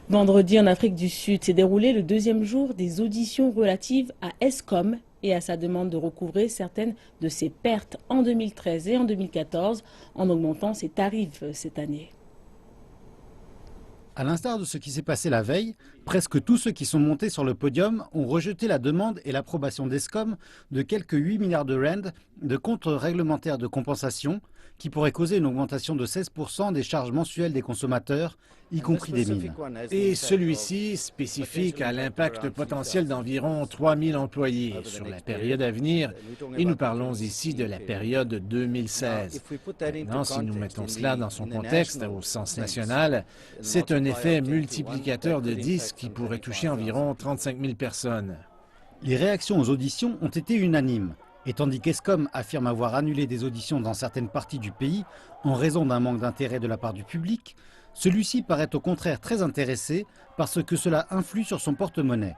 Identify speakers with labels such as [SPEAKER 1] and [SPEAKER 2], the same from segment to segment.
[SPEAKER 1] Vendredi, en Afrique du Sud, s'est déroulé le deuxième jour des auditions relatives à Eskom et à sa demande de recouvrer certaines de ses pertes en 2013 et en 2014 en augmentant ses tarifs cette année.
[SPEAKER 2] À l'instar de ce qui s'est passé la veille, presque tous ceux qui sont montés sur le podium ont rejeté la demande et l'approbation d'Eskom de quelques 8 milliards de rand de comptes réglementaires de compensation qui pourraient causer une augmentation de 16% des charges mensuelles des consommateurs, y compris des mines.
[SPEAKER 3] Et celui-ci, spécifique à l'impact potentiel d'environ 3000 employés sur la période à venir, et nous parlons ici de la période 2016. Maintenant, si nous mettons cela dans son contexte au sens national, c'est un effet multiplicateur de 10 qui pourrait toucher environ 35 000 personnes.
[SPEAKER 2] Les réactions aux auditions ont été unanimes. Et tandis qu'Eskom affirme avoir annulé des auditions dans certaines parties du pays en raison d'un manque d'intérêt de la part du public, celui-ci paraît au contraire très intéressé parce que cela influe sur son porte-monnaie.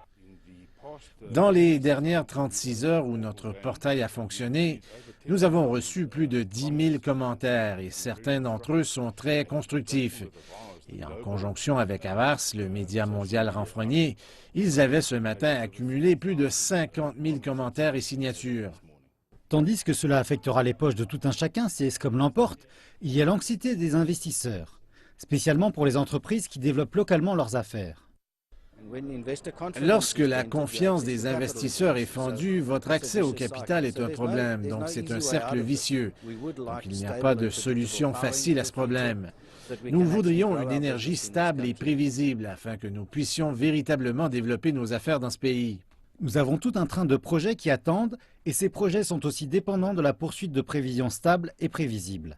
[SPEAKER 3] Dans les dernières 36 heures où notre portail a fonctionné, nous avons reçu plus de 10 000 commentaires et certains d'entre eux sont très constructifs. Et en conjonction avec Avars, le média mondial renfrogné, ils avaient ce matin accumulé plus de 50 000 commentaires et signatures.
[SPEAKER 2] Tandis que cela affectera les poches de tout un chacun si Eskom l'emporte, il y a l'anxiété des investisseurs, spécialement pour les entreprises qui développent localement leurs affaires.
[SPEAKER 3] Lorsque la confiance des investisseurs est fendue, votre accès au capital est un problème, donc c'est un cercle vicieux. Donc il n'y a pas de solution facile à ce problème. Nous voudrions une énergie stable et prévisible afin que nous puissions véritablement développer nos affaires dans ce pays.
[SPEAKER 2] Nous avons tout un train de projets qui attendent et ces projets sont aussi dépendants de la poursuite de prévisions stables et prévisibles.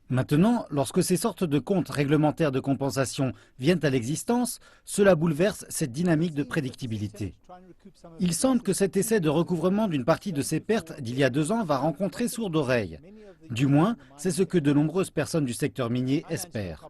[SPEAKER 2] Maintenant, lorsque ces sortes de comptes réglementaires de compensation viennent à l'existence, cela bouleverse cette dynamique de prédictibilité. Il semble que cet essai de recouvrement d'une partie de ces pertes d'il y a 2 ans va rencontrer sourde oreille. Du moins, c'est ce que de nombreuses personnes du secteur minier espèrent.